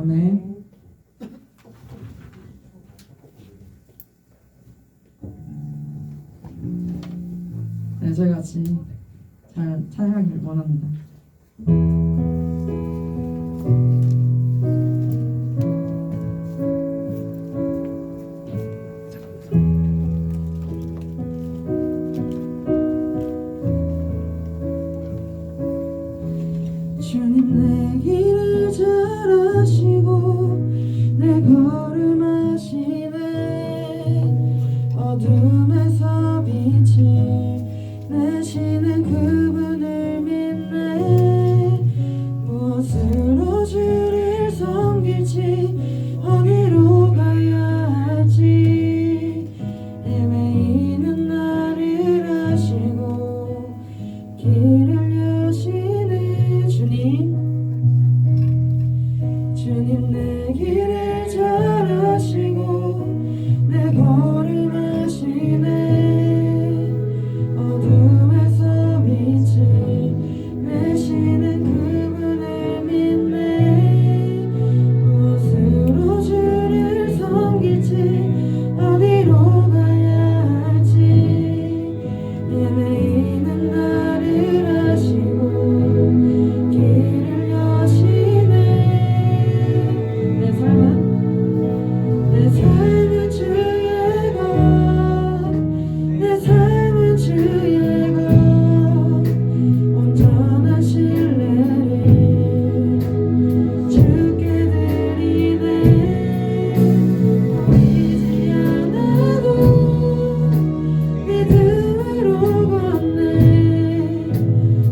아멘. 네, 저희 같이 잘 찬양하길 원합니다. 주님 내 길을 잘 아시고 내 걸음 아시네. 어둠에서 빛을 내시는 그분을 믿네. 무엇으로 주를 섬길지 어디로 가야 할지 헤매이는 나를 아시고 길을 여시네. 주님 내 길을 잘 아시고 내 걸음 아시네. 어둠에서 빛을 내시는 그분을 믿네. 무엇으로 주를 섬길지 어디로 가야 할지 헤매이는 나를 아시고 길을 여시네. 내 삶은 주의 것, 내 삶은 주의 것. 온전한 신뢰를 주께 드리네. 보이지 않아도 믿음으로 걷네.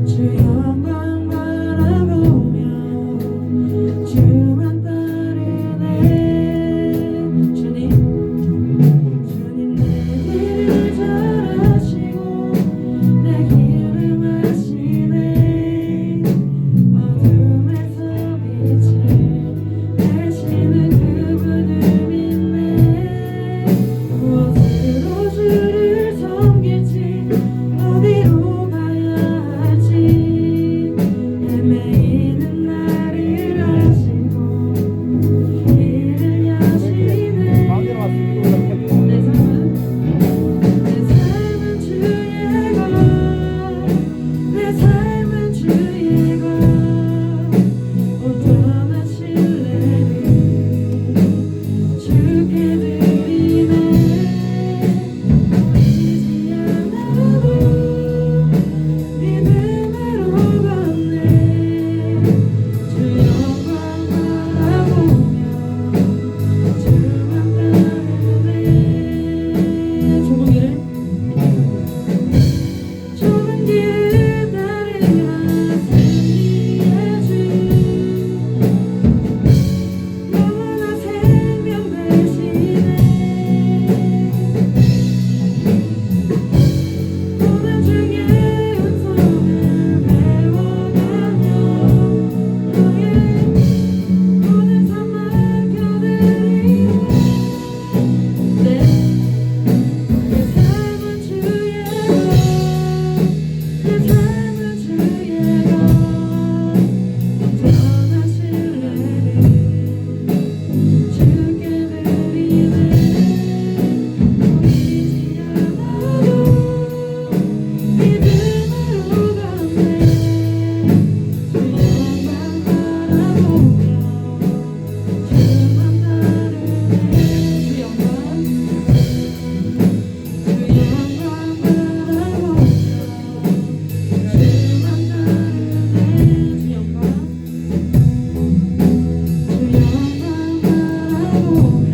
주 영광 바라보며 주만 따르네. 주님 내 길을 잘 아시고 내 길을 아시네. 어둠에서 빛을 내시는 그분을 믿네. 무엇으로 주를 섬길지 어디로 가야 할지 헤매이는 나를 아시고 길을 여시네. 내 삶은 주의 것, 내 삶은 주의 것. 온전한 신뢰를 주께 드리네. 보이지 않아도 믿음으로 걷네. 주 영광 바라보며 주만 따르네. 좁은 길을 따르며 승리의 주 영원한 생명 되시네. 고난 중에 은총을 배워가며 너의 모든 삶 맡겨드리네. 내 삶은 주의 것, 내 삶은 주의 것. 온전한 신뢰를 주께 드리네. 보이지 않아도 믿음으로 걷네. 주 영광 바라보며 주만 따르네. 주 영광 바라보며 주만 따르네. 주 영광 바라보며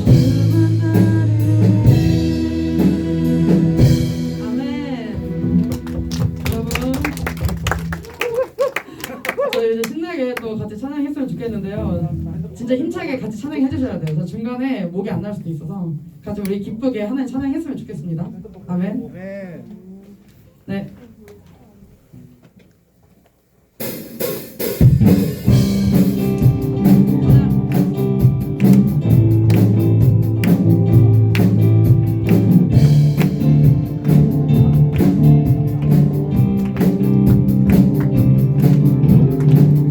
주만 따르네. 아멘. 여러분 저희 이제 신나게 또 같이 찬양했으면 좋겠는데요. 진짜 힘차게 같이 찬양해 주셔야 돼요. 저 중간에 목이 안 날 수도 있어서 같이 우리 기쁘게 하나님 찬양했으면 좋겠습니다. 아멘. 네.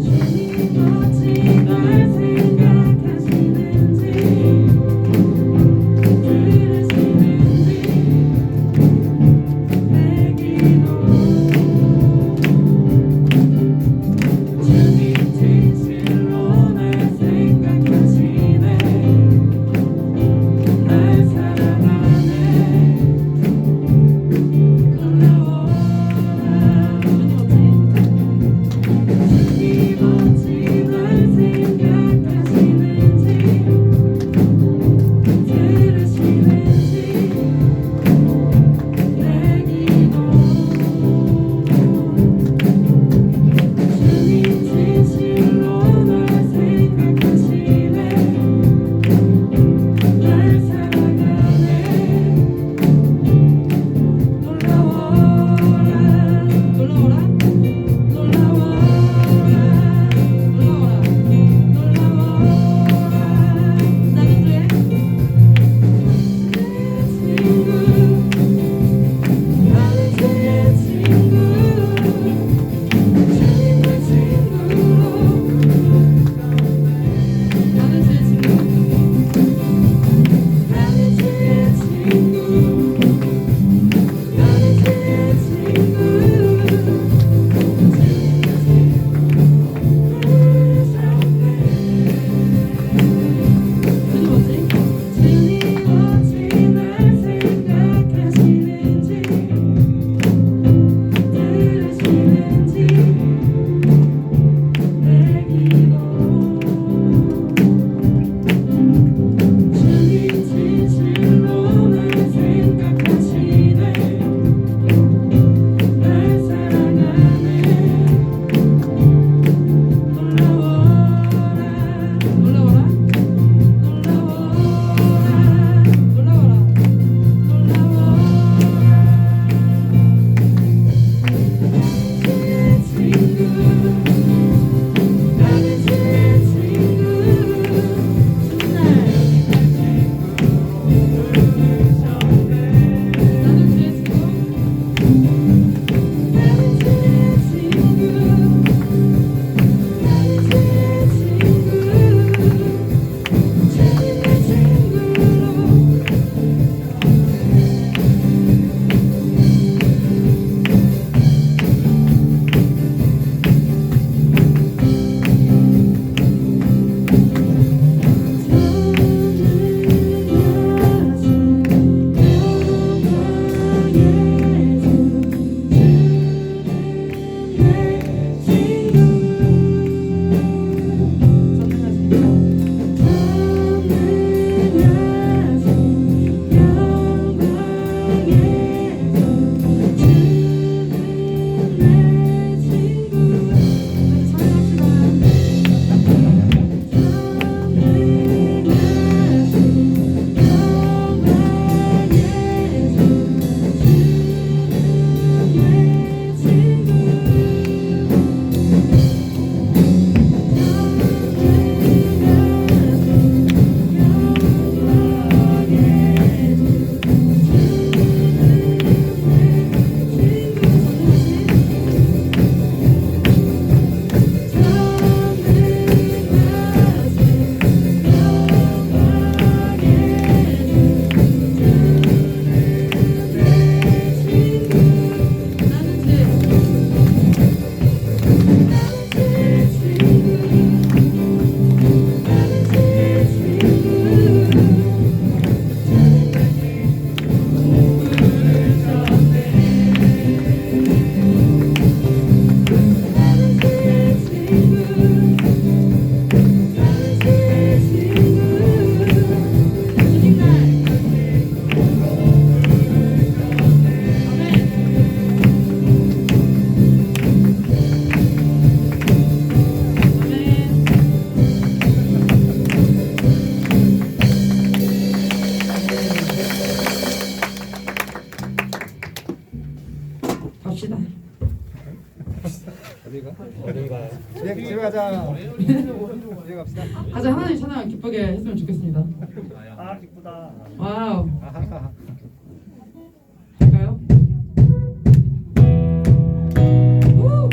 주님 멋진 가장 하나님 찬양 기쁘게 했으면 좋겠습니다. 아 기쁘다. 와우. 할까요? 우!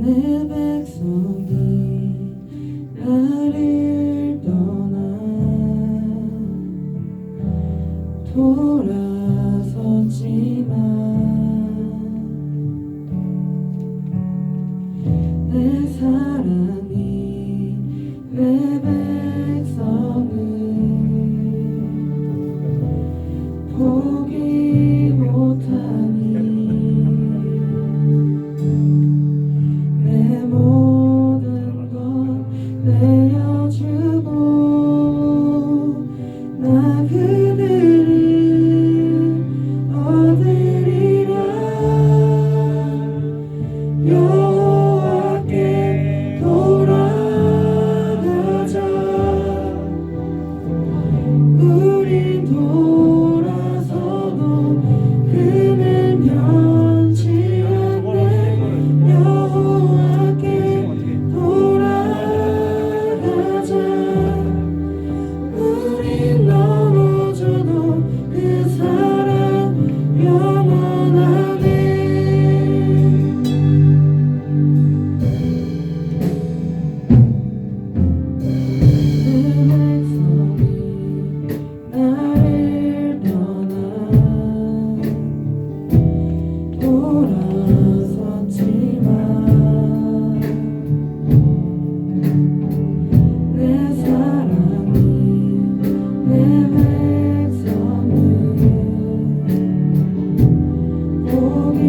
내 백성이 나를 떠나 돌아섰지만 내 사랑이 내 백성을 포기 못하니 내 모든 것 내어주고 나 그들을 얻으리라. 여호와께 돌아가자. 우린 돌아서도 그는 변치 않네. 여호와께 돌아가자. 우린 넘어져도 그 사랑 영원하네. 나를 떠나 돌아섰지만 내 사랑이 내 백성을 포기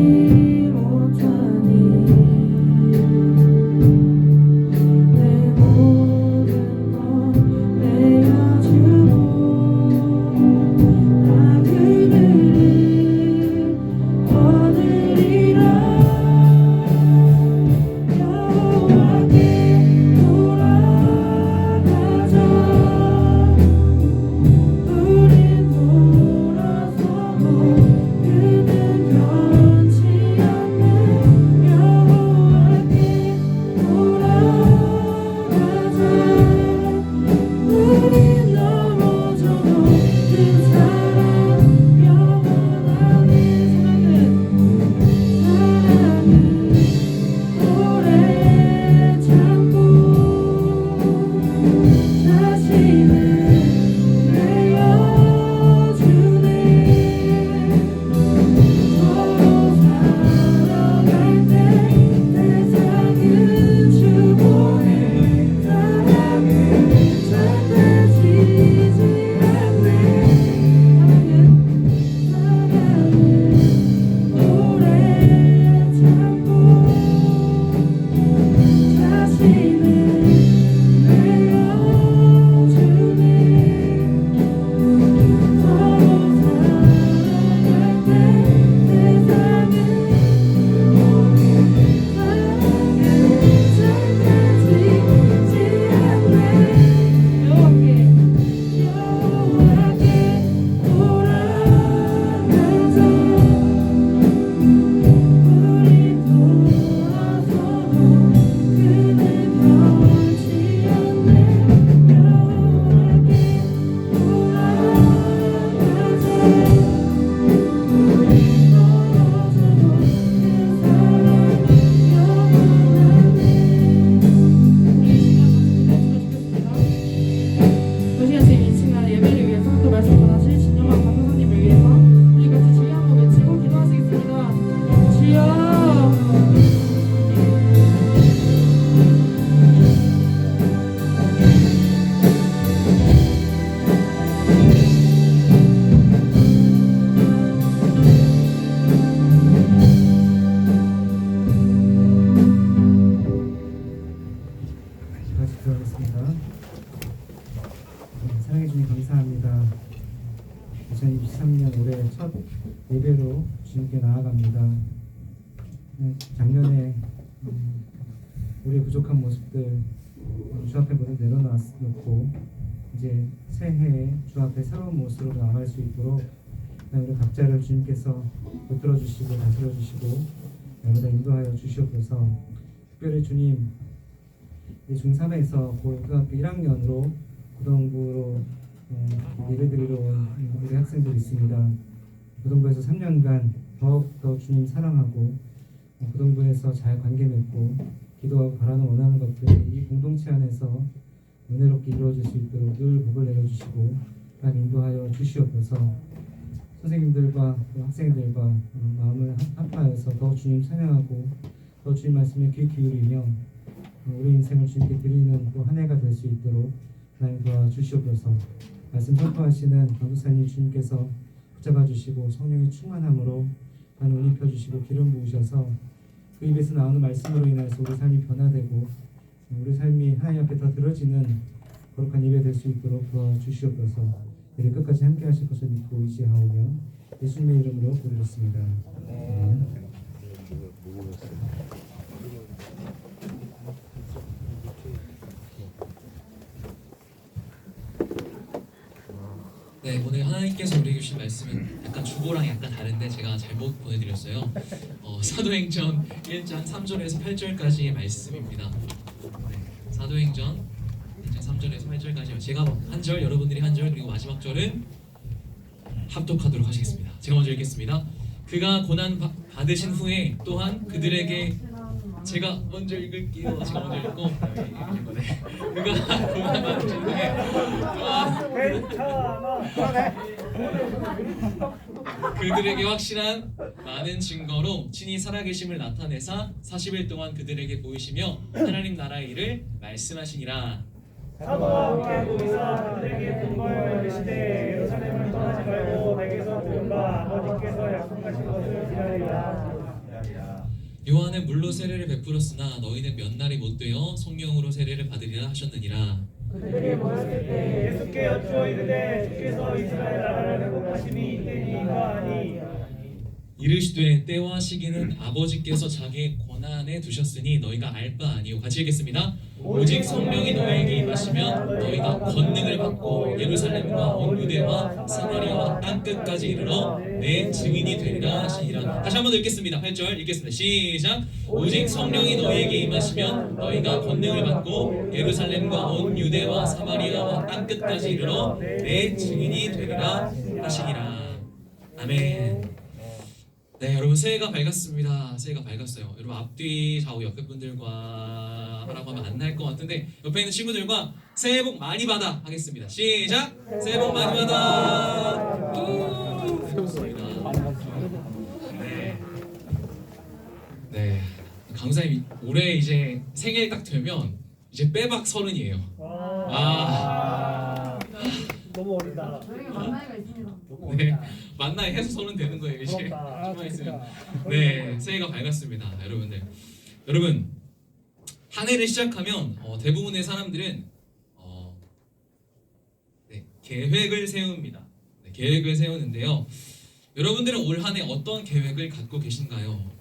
못하니 내 모든 것 내어주고 나 그들을 얻으리라. 여호와께 돌아가자. 우린 돌아서도 그는 변치 않네. 여호와께 돌아가자. 우린 넘어져도 그 사랑 영원하네. 사랑은 오래 참고 자신을 내어주네. 서로 살아갈 때 세상은 주고해. 사랑은 절대 지지 않네. 사랑은 오래 참고 자신을 내어주네. 서로 살아갈 때 세상은 절대 지지 않네. 여호와께 돌아가자. 우린 돌아서도 그는 변치 않네. 여호와께 돌아가자. 우린 넘어져도 그 사랑 영원하네. 우리 시간 지금 이 시간 예배를 위해서 또 말씀 전하실 진영아 강사님을 위해서 우리 같이 주여 한번 외치고 기도하시겠습니다. 주여. 다시 들어가겠습니다. 사랑해 주님 감사합니다. 2023년 올해 첫 예배로 주님께 나아갑니다. 작년에 우리의 부족한 모습들 주 앞에 모두 내려놓고 이제 새해에 주 앞에 새로운 모습으로 나아갈 수 있도록 우리 각자를 주님께서 붙들어 주시고 다스려 주시고 날마다 인도하여 주시옵소서. 특별히 주님 이 중3에서 고등학교 1학년으로 고등부로 예배드리러 온 우리 학생들이 있습니다. 고등부에서 3년간 더욱더 주님 사랑하고 고등부에서 잘 관계 맺고 기도하고 바라는 원하는 것들이 이 공동체 안에서 은혜롭게 이루어질 수 있도록 늘 복을 내려주시고 하나님 인도하여 주시옵소서. 선생님들과 학생들과 마음을 합하여서 더 주님 찬양하고 더 주님 말씀에 귀 기울이며 우리 인생을 주님께 드리는 또 한 해가 될 수 있도록 하나님 도와주시옵소서. 말씀 선포하시는 강도사님 주님께서 붙잡아 주시고 성령의 충만함으로 옷 입혀주시고 기름 부으셔서 그 입에서 나오는 말씀으로 인해서 우리 삶이 변화되고 우리 삶이 하나님 앞에 더 들어지는 거룩한 예배 될 수 있도록 도와주시옵소서. 내일 끝까지 함께 하실 것을 믿고 의지하오며 예수님의 이름으로 부르겠습니다. 네, 오늘 하나님께서 우리에게 주신 말씀은 약간 주보랑 약간 다른데 제가 잘못 보내드렸어요. 사도행전 1장 3절에서 8절까지의 말씀입니다. 네, 사도행전 1장 3절에서 8절까지 제가 한 절, 여러분들이 한 절, 그리고 마지막 절은 합독하도록 하시겠습니다. 제가 먼저 읽겠습니다. 그가 고난 받으신 후에 또한 그들에게 제가 먼저 읽을게요. 제가 먼저 읽고 그가 고난 받으신 후에 또한 그들에게 확실한 많은 증거로 친히 살아계심을 나타내사 40일 동안 그들에게 보이시며 하나님 나라의 일을 말씀하시니라. 사도와 함께 보이사 그들에게 분부하여 이르시되 예루살렘을 떠나지 말고 내게서 들은 바 아버지께서 약속하신 것을 기다리라. 요한은 물로 세례를 베풀었으나 너희는 몇 날이 못 되어 성령으로 세례를 받으리라 하셨느니라. 그들에게 물었을 때 예수께 여쭈어 이르되 주께서 이스라엘 나라를 회복하심이 이때니가 아니 이르시되 때와 시기는 아버지께서 자기의 권한에 두셨으니 너희가 알 바 아니요. 같이 읽겠습니다. 오직 성령이 너희에게 임하시면 너희가 권능을 받고 예루살렘과 온 유대와 사마리아와 땅끝까지 이르러 내 증인이 되리라 하시니라. 다시 한번 읽겠습니다. 8절 읽겠습니다. 시작. 오직 성령이 너희에게 임하시면 너희가 권능을 받고 예루살렘과 온 유대와 사마리아와 땅끝까지 이르러 내 증인이 되리라 하시니라. 아멘. 네, 여러분 새해가 밝았습니다. 새해가 밝았어요. 여러분 앞뒤 좌우 옆에 분들과 하라고 하면 안 날 것 같은데 옆에 있는 친구들과 새해 복 많이 받아 하겠습니다. 시작. 새해 복 많이 받아. 좋습니다. 네. 네. 강사님 올해 이제 생일 딱 되면 이제 빼박 30이에요. 너무 어리다. 저희가 만나이가 있습니다. 네, 만나야 해서 30 되는 거예요 이제. 조금만 있으면. 네, 새해가 밝았습니다, 여러분들. 여러분 한 해를 시작하면 대부분의 사람들은 네, 계획을 세웁니다. 네, 계획을 세우는데요. 여러분들은 올 한 해 어떤 계획을 갖고 계신가요?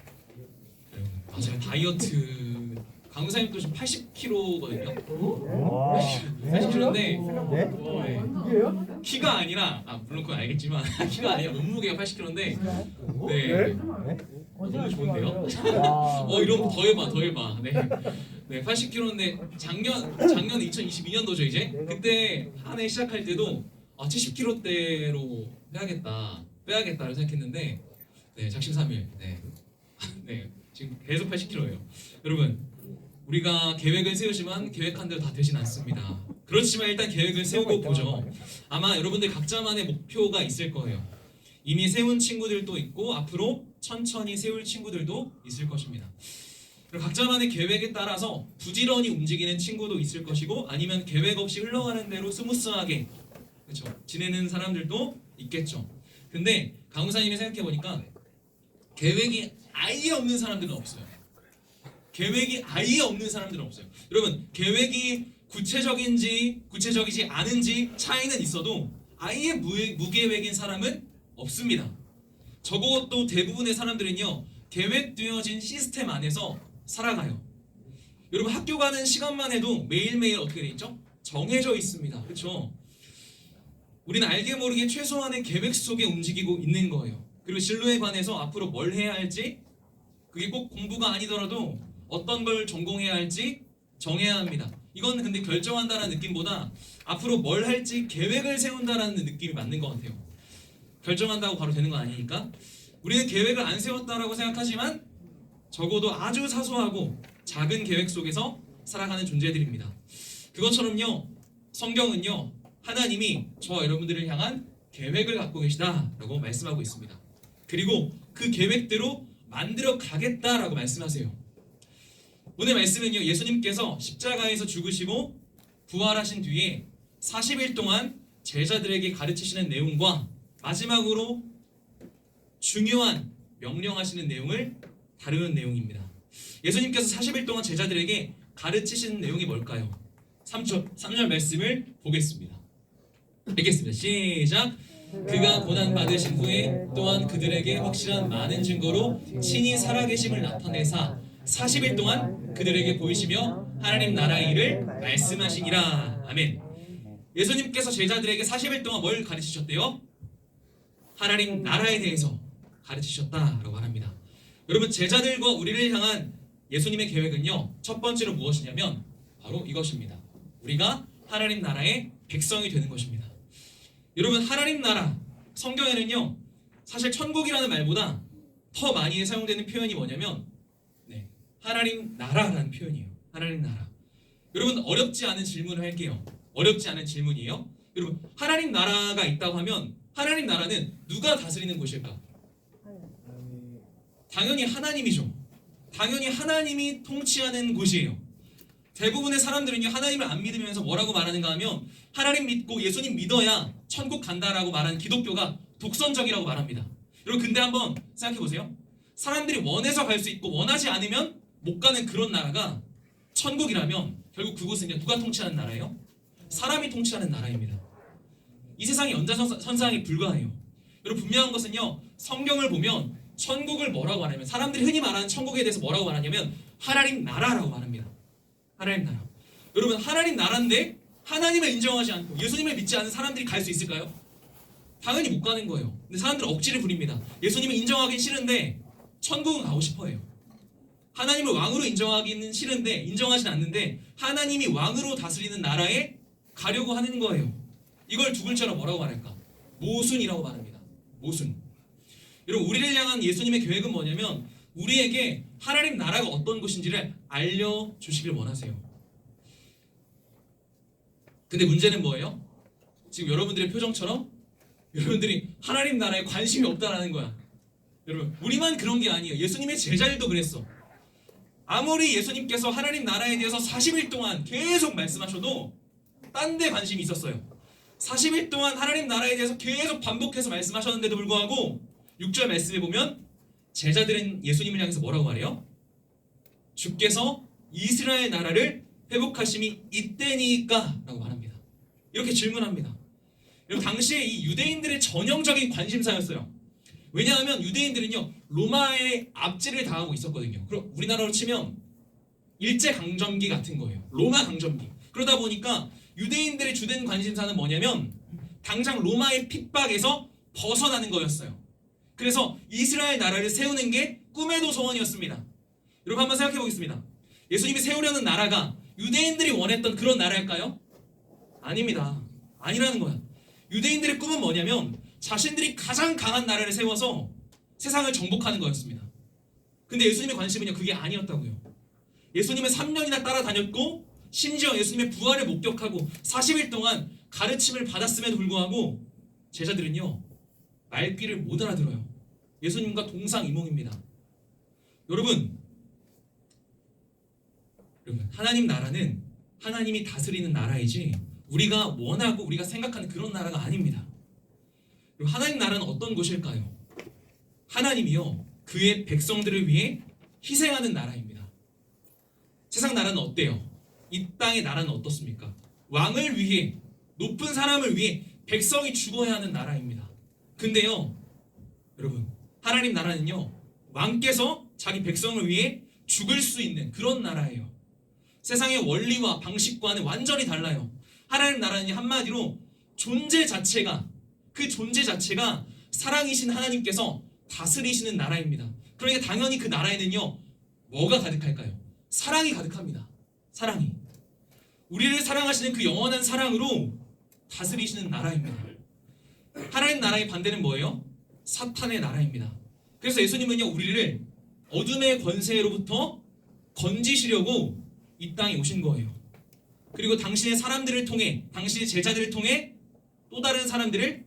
여러분, 맞아요, 다이어트. 강사님도 지금 80kg거든요. 80kg인데 키가 아니라 물론 그건 알겠지만 키가 아니라 몸무게가 80kg인데 네. 너무 좋은데요? 이러면 더 해봐. 네, 80kg인데 작년 2022년도죠 이제. 그때 한 해 시작할 때도 70kg대로 빼야겠다를 생각했는데 네, 작심삼일. 네, 지금 계속 80kg예요. 여러분. 우리가 계획을 세우지만 계획한 대로 다 되진 않습니다. 그렇지만 일단 계획을 세우고 보죠. 아마 여러분들 각자만의 목표가 있을 거예요. 이미 세운 친구들도 있고 앞으로 천천히 세울 친구들도 있을 것입니다. 그리고 각자만의 계획에 따라서 부지런히 움직이는 친구도 있을 것이고 아니면 계획 없이 흘러가는 대로 스무스하게 그렇죠? 지내는 사람들도 있겠죠. 근데 강우사님이 생각해보니까 계획이 아예 없는 사람들은 없어요. 계획이 아예 없는 사람들은 없어요. 여러분 계획이 구체적이지 않은지 차이는 있어도 아예 무계획인 사람은 없습니다. 적어도 대부분의 사람들은요 계획되어진 시스템 안에서 살아가요. 여러분 학교 가는 시간만 해도 매일매일 어떻게 돼 있죠? 정해져 있습니다. 그렇죠? 우리는 알게 모르게 최소한의 계획 속에 움직이고 있는 거예요. 그리고 진로에 관해서 앞으로 뭘 해야 할지 그게 꼭 공부가 아니더라도 어떤 걸 전공해야 할지 정해야 합니다. 이건 근데 결정한다는 느낌보다 앞으로 뭘 할지 계획을 세운다라는 느낌이 맞는 것 같아요. 결정한다고 바로 되는 거 아니니까. 우리는 계획을 안 세웠다라고 생각하지만 적어도 아주 사소하고 작은 계획 속에서 살아가는 존재들입니다. 그것처럼요 성경은요 하나님이 저와 여러분들을 향한 계획을 갖고 계시다라고 말씀하고 있습니다. 그리고 그 계획대로 만들어 가겠다라고 말씀하세요. 오늘 말씀은요 예수님께서 십자가에서 죽으시고 부활하신 뒤에 40일 동안 제자들에게 가르치시는 내용과 마지막으로 중요한 명령하시는 내용을 다루는 내용입니다. 예수님께서 40일 동안 제자들에게 가르치시는 내용이 뭘까요? 3절 말씀을 보겠습니다. 읽겠습니다. 시작. 그가 고난 받으신 후에 또한 그들에게 확실한 많은 증거로 친히 살아계심을 나타내사 40일 동안 그들에게 보이시며 하나님 나라의 일을 말씀하시니라. 아멘. 예수님께서 제자들에게 40일 동안 뭘 가르치셨대요? 하나님 나라에 대해서 가르치셨다라고 말합니다. 여러분, 제자들과 우리를 향한 예수님의 계획은요, 첫 번째로 무엇이냐면 바로 이것입니다. 우리가 하나님 나라의 백성이 되는 것입니다. 여러분, 하나님 나라, 성경에는요 사실 천국이라는 말보다 더 많이 사용되는 표현이 뭐냐면 하나님 나라라는 표현이에요. 하나님 나라. 여러분, 어렵지 않은 질문을 할게요. 어렵지 않은 질문이에요. 여러분, 하나님 나라가 있다고 하면 하나님 나라는 누가 다스리는 곳일까? 당연히 하나님이죠. 당연히 하나님이 통치하는 곳이에요. 대부분의 사람들은요, 하나님을 안 믿으면서 뭐라고 말하는가 하면 하나님 믿고 예수님 믿어야 천국 간다라고 말하는 기독교가 독선적이라고 말합니다. 여러분, 근데 한번 생각해 보세요. 사람들이 원해서 갈 수 있고 원하지 않으면 못 가는 그런 나라가 천국이라면 결국 그곳은요, 누가 통치하는 나라예요? 사람이 통치하는 나라입니다. 이 세상이 연장선상에 불과해요. 여러분, 분명한 것은요, 성경을 보면 천국을 뭐라고 말하냐면, 사람들이 흔히 말하는 천국에 대해서 뭐라고 말하냐면 하나님 나라라고 말합니다. 하나님 나라. 여러분, 하나님 나라인데 하나님을 인정하지 않고 예수님을 믿지 않는 사람들이 갈 수 있을까요? 당연히 못 가는 거예요. 근데 사람들은 억지를 부립니다. 예수님을 인정하기는 싫은데 천국은 가고 싶어해요. 하나님을 왕으로 인정하기는 싫은데, 인정하진 않는데 하나님이 왕으로 다스리는 나라에 가려고 하는 거예요. 이걸 두 글자로 뭐라고 말할까? 모순이라고 말합니다. 모순. 여러분, 우리를 향한 예수님의 계획은 뭐냐면 우리에게 하나님 나라가 어떤 곳인지를 알려주시길 원하세요. 근데 문제는 뭐예요? 지금 여러분들의 표정처럼 여러분들이 하나님 나라에 관심이 없다라는 거야. 여러분, 우리만 그런 게 아니에요. 예수님의 제자들도 그랬어. 아무리 예수님께서 하나님 나라에 대해서 40일 동안 계속 말씀하셔도 딴 데 관심이 있었어요. 40일 동안 하나님 나라에 대해서 계속 반복해서 말씀하셨는데도 불구하고 6절 말씀에 보면 제자들은 예수님을 향해서 뭐라고 말해요? 주께서 이스라엘 나라를 회복하심이 이때니까 라고 말합니다. 이렇게 질문합니다. 여러분, 당시에 이 유대인들의 전형적인 관심사였어요. 왜냐하면 유대인들은요, 로마의 압제를 당하고 있었거든요. 그럼 우리나라로 치면 일제강점기 같은 거예요. 로마 강점기. 그러다 보니까 유대인들의 주된 관심사는 뭐냐면 당장 로마의 핍박에서 벗어나는 거였어요. 그래서 이스라엘 나라를 세우는 게 꿈에도 소원이었습니다. 여러분, 한번 생각해 보겠습니다. 예수님이 세우려는 나라가 유대인들이 원했던 그런 나라일까요? 아닙니다. 아니라는 거야. 유대인들의 꿈은 뭐냐면 자신들이 가장 강한 나라를 세워서 세상을 정복하는 거였습니다. 근데 예수님의 관심은요, 그게 아니었다고요. 예수님은 3년이나 따라다녔고 심지어 예수님의 부활을 목격하고 40일 동안 가르침을 받았음에도 불구하고 제자들은요, 말귀를 못 알아들어요. 예수님과 동상이몽입니다. 여러분, 하나님 나라는 하나님이 다스리는 나라이지 우리가 원하고 우리가 생각하는 그런 나라가 아닙니다. 하나님 나라는 어떤 곳일까요? 하나님이요, 그의 백성들을 위해 희생하는 나라입니다. 세상 나라는 어때요? 이 땅의 나라는 어떻습니까? 왕을 위해, 높은 사람을 위해 백성이 죽어야 하는 나라입니다. 근데요, 여러분, 하나님 나라는요, 왕께서 자기 백성을 위해 죽을 수 있는 그런 나라예요. 세상의 원리와 방식과는 완전히 달라요. 하나님 나라는 한마디로 존재 자체가, 그 존재 자체가 사랑이신 하나님께서 다스리시는 나라입니다. 그러니까 당연히 그 나라에는요, 뭐가 가득할까요? 사랑이 가득합니다. 사랑이. 우리를 사랑하시는 그 영원한 사랑으로 다스리시는 나라입니다. 하나님 나라의 반대는 뭐예요? 사탄의 나라입니다. 그래서 예수님은요, 우리를 어둠의 권세로부터 건지시려고 이 땅에 오신 거예요. 그리고 당신의 사람들을 통해, 당신의 제자들을 통해 또 다른 사람들을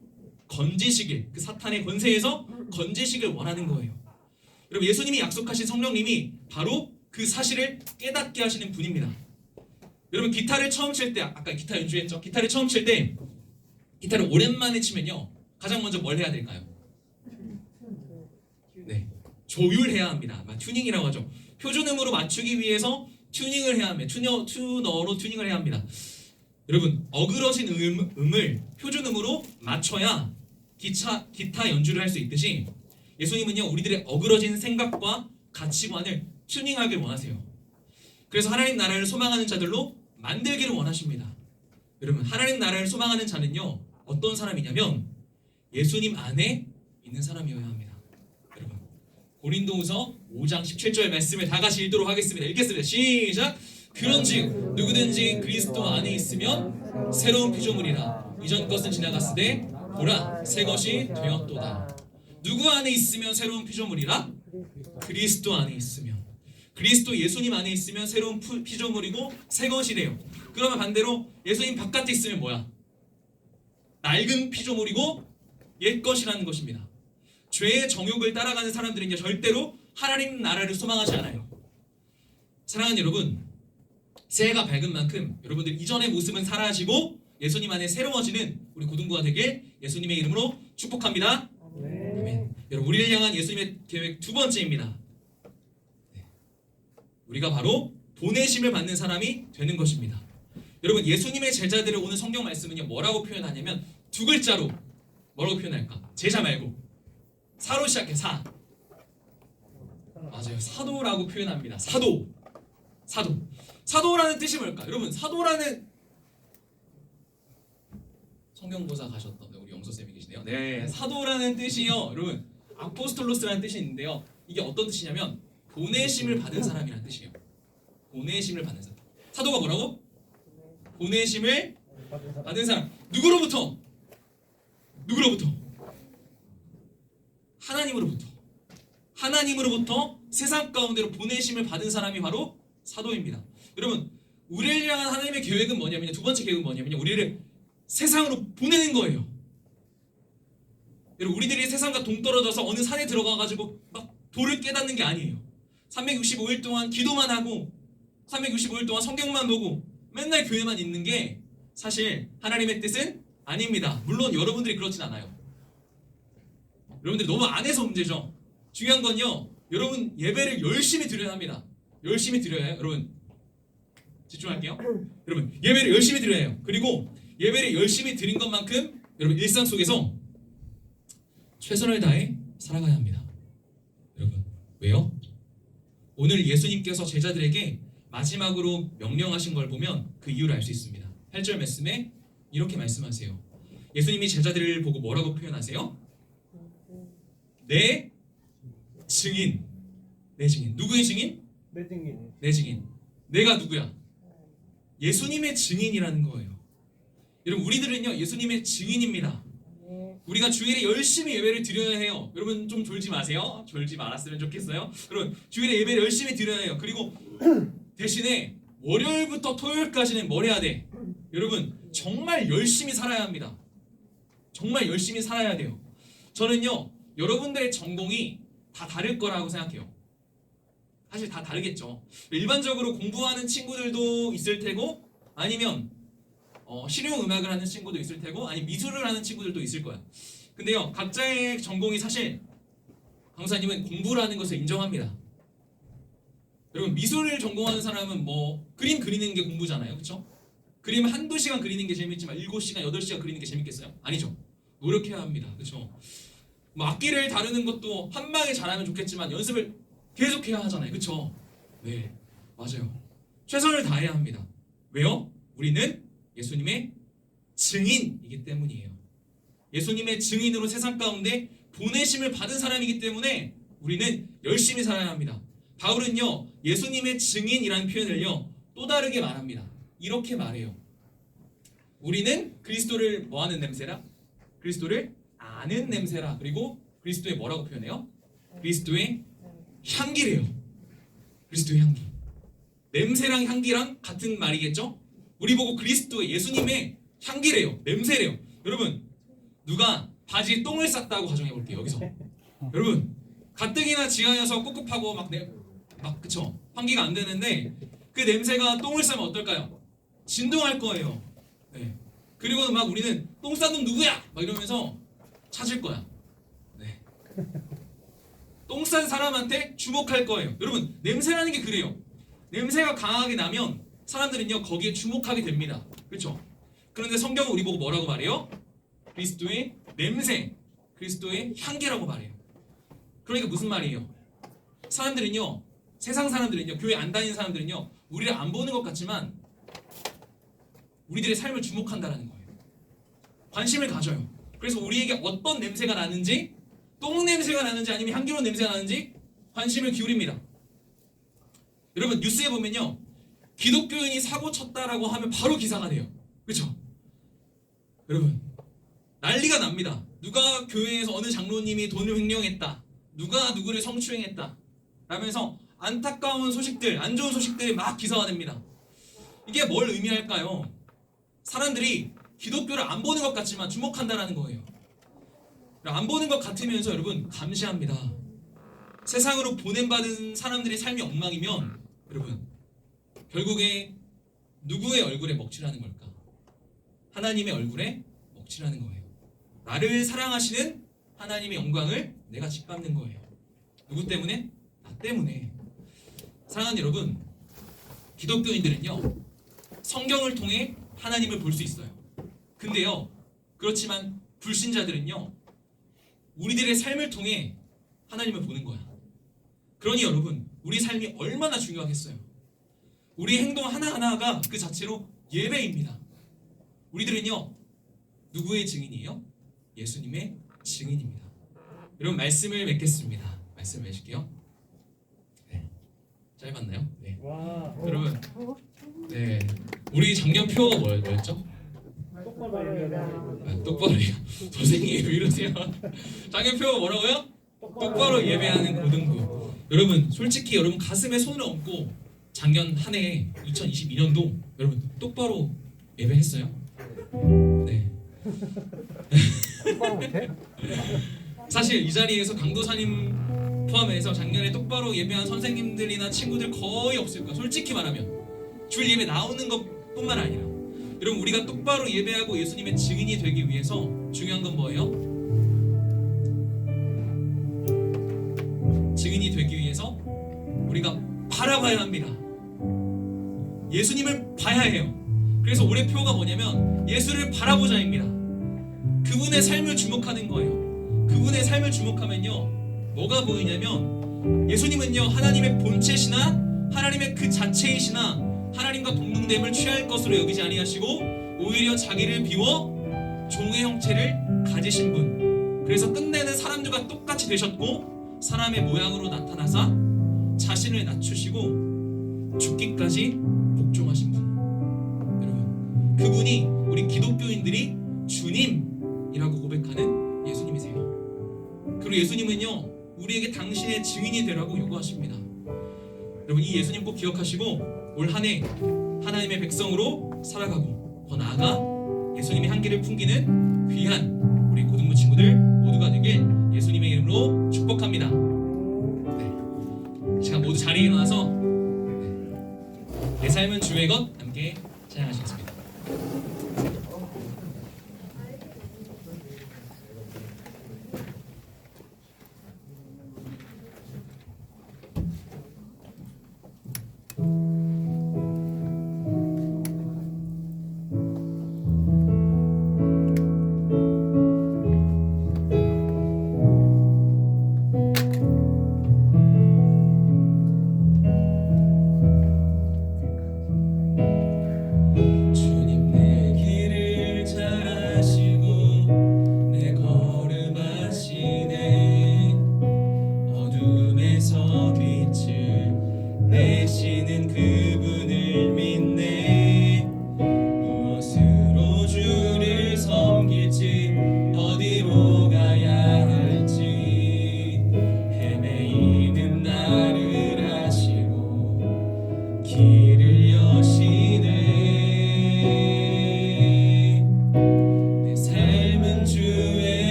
건지시길, 그 사탄의 권세에서 건지시길 원하는 거예요. 여러분, 예수님이 약속하신 성령님이 바로 그 사실을 깨닫게 하시는 분입니다. 여러분, 기타를 처음 칠 때, 아까 기타 연주했죠? 기타를 처음 칠 때, 기타를 오랜만에 치면요, 가장 먼저 뭘 해야 될까요? 조율해야 합니다. 튜닝이라고 하죠. 표준음으로 맞추기 위해서 튜닝을 해야 합니다. 튜너로 튜닝을 해야 합니다. 여러분, 어그러진 음을 표준음으로 맞춰야 기타 연주를 할 수 있듯이 예수님은요, 우리들의 어그러진 생각과 가치관을 튜닝하길 원하세요. 그래서 하나님 나라를 소망하는 자들로 만들기를 원하십니다. 여러분, 하나님 나라를 소망하는 자는요, 어떤 사람이냐면 예수님 안에 있는 사람이어야 합니다. 여러분, 고린도후서 5장 17절 말씀을 다 같이 읽도록 하겠습니다. 읽겠습니다. 시작! 그런즉 누구든지 그리스도 안에 있으면 새로운 피조물이라. 이전 것은 지나갔으되 보라, 새 것이 되었도다. 누구 안에 있으면 새로운 피조물이라? 그리스도 안에 있으면. 그리스도 예수님 안에 있으면 새로운 피조물이고 새 것이래요. 그러면 반대로 예수님 바깥에 있으면 뭐야? 낡은 피조물이고 옛 것이라는 것입니다. 죄의 정욕을 따라가는 사람들은요, 절대로 하나님 나라를 소망하지 않아요. 사랑하는 여러분, 새해가 밝은 만큼 여러분들 이전의 모습은 사라지고 예수님 안에 새로워지는 우리 고등부가 되길 예수님의 이름으로 축복합니다. 아멘. 여러분, 우리를 향한 예수님의 계획 두 번째입니다. 우리가 바로 보내심을 받는 사람이 되는 것입니다. 여러분, 예수님의 제자들을 오늘 성경 말씀은요, 뭐라고 표현하냐면 두 글자로 뭐라고 표현할까? 제자 말고 사로 시작해. 사. 맞아요. 사도라고 표현합니다. 사도. 사도라는 뜻이 뭘까? 여러분, 사도라는 성경고사 가셨던 우리 영서쌤이 계시네요. 네, 사도라는 뜻이요, 여러분, 아포스톨로스라는 뜻이 있는데요, 이게 어떤 뜻이냐면 보내심을 받은 사람이라는 뜻이에요. 보내심을 받는 사람. 사도가 뭐라고? 보내심을 받은 사람. 누구로부터? 하나님으로부터 세상 가운데로 보내심을 받은 사람이 바로 사도입니다. 여러분, 우리를 향한 하나님의 계획은 뭐냐면요, 두 번째 계획은 뭐냐면요, 우리를 세상으로 보내는 거예요. 여러분, 우리들이 세상과 동떨어져서 어느 산에 들어가가지고 막 도를 깨닫는 게 아니에요. 365일 동안 기도만 하고 365일 동안 성경만 보고 맨날 교회만 있는 게 사실 하나님의 뜻은 아닙니다. 물론 여러분들이 그렇진 않아요. 여러분들이 너무 안 해서 문제죠. 중요한 건요, 여러분 예배를 열심히 드려야 합니다. 열심히 드려야 해요. 여러분 집중할게요. 여러분, 예배를 열심히 드려야 해요. 그리고 예배를 열심히 드린 것만큼 여러분 일상 속에서 최선을 다해 살아가야 합니다. 여러분, 왜요? 오늘 예수님께서 제자들에게 마지막으로 명령하신 걸 보면 그 이유를 알 수 있습니다. 8절 말씀에 이렇게 말씀하세요. 예수님이 제자들을 보고 뭐라고 표현하세요? 내 증인. 누구의 증인? 내 증인. 내가 누구야? 예수님의 증인이라는 거예요. 여러분, 우리들은요, 예수님의 증인입니다. 우리가 주일에 열심히 예배를 드려야 해요. 여러분, 좀 졸지 마세요. 졸지 말았으면 좋겠어요. 여러분, 주일에 예배를 열심히 드려야 해요. 그리고 대신에 월요일부터 토요일까지는 뭘 해야 돼? 여러분, 정말 열심히 살아야 합니다. 정말 열심히 살아야 돼요. 저는요, 여러분들의 전공이 다 다를 거라고 생각해요. 사실 다 다르겠죠. 일반적으로 공부하는 친구들도 있을 테고, 아니면 실용음악을 하는 친구도 있을 테고, 아니 미술을 하는 친구들도 있을 거야. 근데요, 각자의 전공이 사실 강사님은 공부라는 것을 인정합니다. 여러분, 미술을 전공하는 사람은 뭐 그림 그리는 게 공부잖아요. 그렇죠? 그림 한두 시간 그리는 게 재밌지만 7시간, 8시간 그리는 게 재밌겠어요? 아니죠. 노력해야 합니다. 그렇죠? 뭐 악기를 다루는 것도 한 방에 잘하면 좋겠지만 연습을 계속해야 하잖아요. 그렇죠? 네, 맞아요. 최선을 다해야 합니다. 왜요? 우리는 예수님의 증인이기 때문이에요. 예수님의 증인으로 세상 가운데 보내심을 받은 사람이기 때문에 우리는 열심히 살아야 합니다. 바울은요, 예수님의 증인이라는 표현을요, 또 다르게 말합니다. 이렇게 말해요. 우리는 그리스도를 뭐하는 냄새라? 그리스도를 아는 냄새라. 그리고 그리스도의 뭐라고 표현해요? 그리스도의 향기래요. 그리스도의 향기. 냄새랑 향기랑 같은 말이겠죠? 우리 보고 그리스도의 예수님의 향기래요. 냄새래요. 여러분, 누가 바지에 똥을 쌌다고 가정해 볼게요. 여기서 여러분, 가뜩이나 지하에서 꿉꿉하고 막 그쵸? 환기가 안 되는데 그 냄새가 똥을 싸면 어떨까요? 진동할 거예요. 네. 그리고는 막 우리는 똥 싼 놈 누구야? 막 이러면서 찾을 거야. 네. 똥 싼 사람한테 주목할 거예요. 여러분, 냄새라는 게 그래요. 냄새가 강하게 나면 사람들은요 거기에 주목하게 됩니다. 그렇죠? 그런데 성경은 우리 보고 뭐라고 말해요? 그리스도의 냄새, 그리스도의 향기라고 말해요. 그러니까 무슨 말이에요? 사람들은요, 세상 사람들은요, 교회 안 다니는 사람들은요, 우리를 안 보는 것 같지만 우리들의 삶을 주목한다라는 거예요. 관심을 가져요. 그래서 우리에게 어떤 냄새가 나는지, 똥 냄새가 나는지 아니면 향기로운 냄새가 나는지 관심을 기울입니다. 여러분, 뉴스에 보면요, 기독교인이 사고 쳤다라고 하면 바로 기사가 돼요. 그렇죠? 여러분, 난리가 납니다. 누가 교회에서 어느 장로님이 돈을 횡령했다, 누가 누구를 성추행했다 라면서 안타까운 소식들, 안 좋은 소식들이 막 기사화됩니다. 이게 뭘 의미할까요? 사람들이 기독교를 안 보는 것 같지만 주목한다라는 거예요. 안 보는 것 같으면서 여러분 감시합니다. 세상으로 보냄받은 사람들의 삶이 엉망이면 여러분 결국에 누구의 얼굴에 먹칠하는 걸까? 하나님의 얼굴에 먹칠하는 거예요. 나를 사랑하시는 하나님의 영광을 내가 짓밟는 거예요. 누구 때문에? 나 때문에. 사랑하는 여러분, 기독교인들은요 성경을 통해 하나님을 볼 수 있어요. 근데요, 그렇지만 불신자들은요 우리들의 삶을 통해 하나님을 보는 거야. 그러니 여러분, 우리 삶이 얼마나 중요하겠어요. 우리 행동 하나하나가 그 자체로 예배입니다. 우리들은요 누구의 증인이에요? 예수님의 증인입니다. 여러분, 말씀을 맺겠습니다. 말씀을 맺을게요. 네. 짧았나요? 네. 와. 여러분, 네, 우리 작년 표어가 뭐였죠? 똑바로 예배하는 아, 똑바로 선생님 왜 이러세요? 작년 표어가 뭐라고요? 똑바로 예배하는 고등부. 여러분, 솔직히 여러분 가슴에 손을 얹고 작년 한 해 2022년도 여러분 똑바로 예배했어요? 네. 사실 이 자리에서 강도사님 포함해서 작년에 똑바로 예배한 선생님들이나 친구들 거의 없을 거예요. 솔직히 말하면 주일 예배 나오는 것뿐만 아니라 여러분, 우리가 똑바로 예배하고 예수님의 증인이 되기 위해서 중요한 건 뭐예요? 증인이 되기 위해서 우리가 바라봐야 합니다. 예수님을 봐야 해요. 그래서 올해 표가 뭐냐면 예수를 바라보자입니다. 그분의 삶을 주목하는 거예요. 그분의 삶을 주목하면요 뭐가 보이냐면 예수님은요 하나님의 본체시나 하나님의 그 자체이시나 하나님과 동등됨을 취할 것으로 여기지 아니하시고 오히려 자기를 비워 종의 형체를 가지신 분, 그래서 끝내는 사람들과 똑같이 되셨고 사람의 모양으로 나타나사 자신을 낮추시고 죽기까지 복종하신 분. 여러분, 그분이 우리 기독교인들이 주님이라고 고백하는 예수님이세요. 그리고 예수님은요 우리에게 당신의 증인이 되라고 요구하십니다. 여러분, 이 예수님 꼭 기억하시고 올 한 해 하나님의 백성으로 살아가고 더 나아가 예수님의 향기를 풍기는 귀한 우리 고등부 친구들 모두가 되길 예수님의 이름으로 축복합니다. 네. 시간 모두 자리에 일어나서 내 삶은 주의 것 함께 찬양하시겠습니다.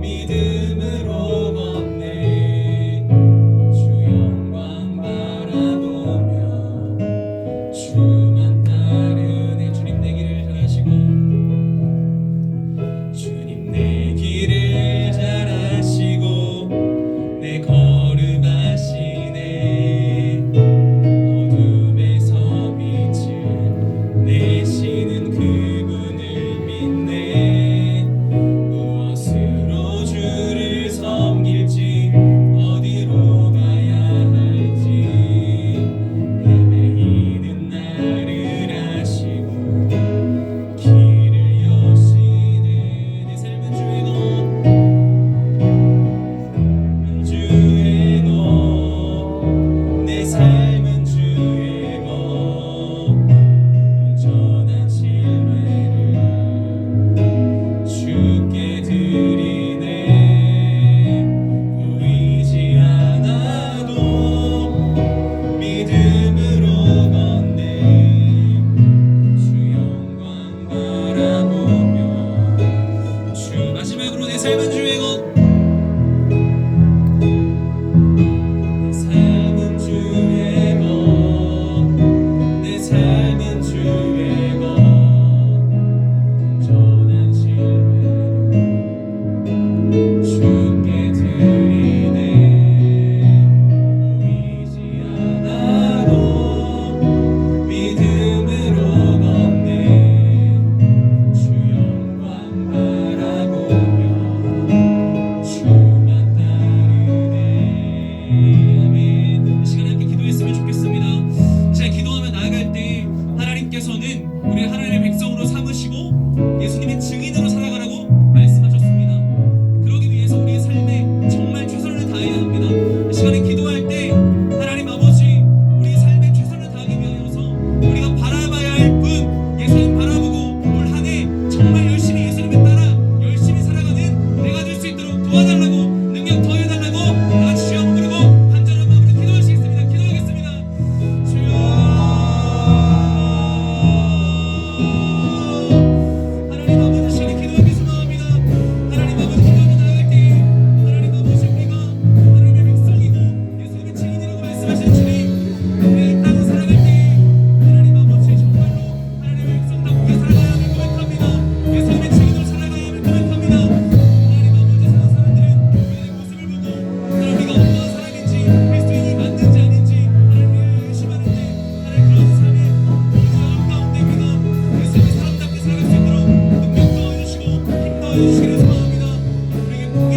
믿음으로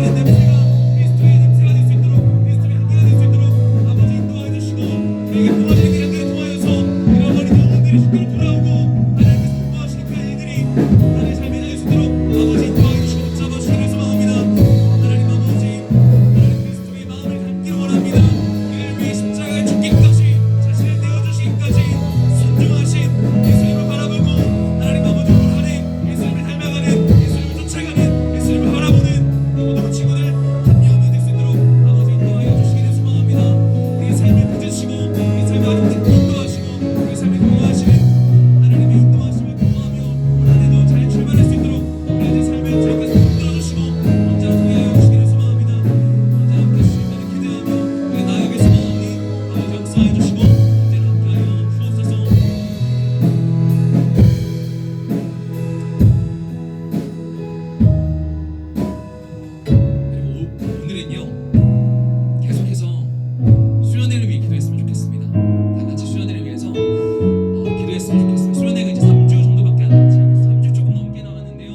살아있는 냄새가 그리스도의 냄새가 될 수 있도록 그리스도의 향기가 될 수 있도록 아버지 인도하여 주시고 우리에게 부어지는 그 향기를 통하여서 잃어버린 영혼들이 주께로 돌아오고 하나님께서 공부하시는 그 일들이 하나님의 삶에 될 수 있도록 아버지 인도하여 주시고 붙잡아 주시기를 소망합니다. 하나님 아버지 하나님 그리스도의 마음을 담기를 원합니다. 우리를 위해 십자가에 죽기까지 자신을 내어주시기까지 순종하신 예수님을 바라보고 하나님 아버지 올 한해 예수님을 닮아가는 예수님을 쫓아가는 예수님을 바라보는 모든 친구들 합류하면 될 수 있도록 아버지 인도하여 주시기를 소망합니다. 우리의 삶을 붙드시고 우리 삶을 인도하시고 우리 삶을 인도하시는 하나님의 인도하심을 구하며 올 한해도 잘 출발할 수 있도록 우리의 삶을 주님께서 붙들어주시고 언제나 동행하여 주시기를 소망합니다. 언제나 함께 주시기를 기대하며 우리가 나아가길 소망하니 아버지 역사해 주시고 언제나 함께하여 주옵소서. 그리고 오늘은요 계속해서 수련회를 위해 기도했으면 좋겠습니다. 다 같이 수련회를 위해서 기도했으면 좋겠습니다. 수련회가 이제 3주 정도밖에 안 남지 않았어요. 3주 조금 넘게 남았는데요.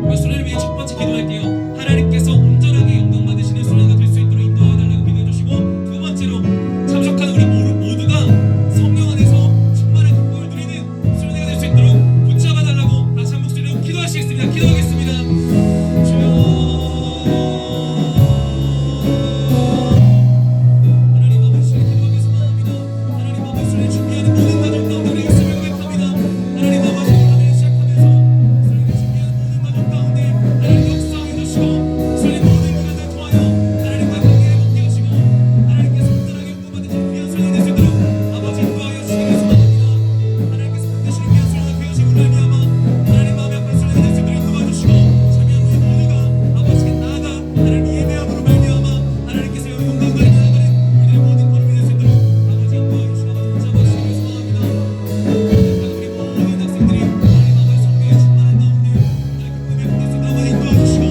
오늘 수련회를 위해 첫 번째 기도할게요. 하나님께서 온전하게 영광 받으시는 수련회가 될 수 있도록 인도해 달라고 기도해 주시고, 두 번째로 참석하는 우리 모두가 성령 안에서 충만한 기쁨을 누리는 수련회가 될 수 있도록 붙잡아 달라고 다시 한 목소리로 기도하시겠습니다. 기도하겠습니다. 주여 하나님 아버지 기도하기 소망합니다. 하나님 아버지 수련회 준비하는 모든 가족 가운데 우리 예수를 고백합니다. 하나님 아버지 수련회 시작하면서 수련회 준비하는 모든 가족 가운데 하나님 역사해 주시고 수련회 모든 기관들 통하여 하나님과 관계를 맺게 하시고 하나님께서 온전하게 용서받으시는 귀한 수련회 될 수 있도록 아버지 인도하여 주시기를 소망합니다. 하나님께서 받으시는 귀한 수련회 되어지고 말미암아 하나님 마음에 아픈 수련회 될 수 있도록 인도해 주시고 참여한 우리 모두가 아버지께 나아가 하나님 예배함으로 말미암아 하나님께서 영광을 나아가는 우리들의 모든 걸음이 될 수 있도록 아버지 인도하여 주시고 아버지 붙잡아 주시기를 소망합니다. 우리 모든 학생들이 하나님 아버지 성령의 충만한 가운데 하나님 기쁨에 붙을 수 있도록 아버지 인도해 주시고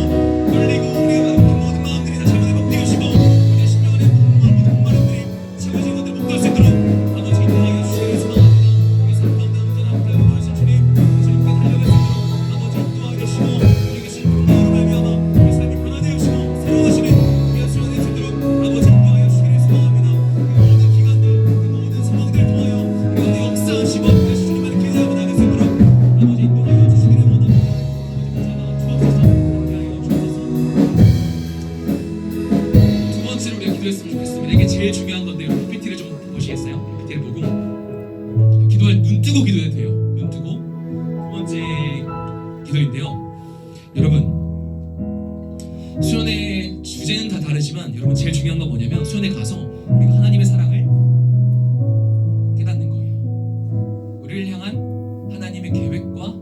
돌리고 우리의 모든 마음들이 다시 한번 회복되어지고 우리의 심령 안에 모든 목마름들이 채워진 것들 목도할 수 있도록 아버지 인도하여 주시기를 소망합니다. 우리 삶 가운데 온전한 하나님 아버지 주님 주님께 달려갈 수 있도록 아버지 인도하여 주시고 우리에게 주신 평강으로 말미암아 우리 삶이 변화되어지고 새로워지는 귀한 수련회 될 수 있도록 아버지 인도하여 주시기를 소망합니다. 그 모든 기간들 그 모든 상황들을 통하여 우리 가운데 역사하시고 다시 주님만을 기대하고 나갈 수 있도록 아버지 인도하여 주시기를 원합니다. 아버지 붙잡아 주옵소서. 함께하여 주옵소서. 두 번째로 우리가 기도했으면 좋겠습니다. 이게 제일 중요한 건데요. PPT를 좀 보시겠어요? PPT를 보고 기도할 눈 뜨고 기도해도 돼요. 눈 뜨고 두 번째 기도인데요. 여러분 수련회 주제는 다 다르지만 여러분 제일 중요한 건 뭐냐면 수련회 가서 우리가 하나님의 사랑을 깨닫는 거예요. 우리를 향한 하나님의 계획과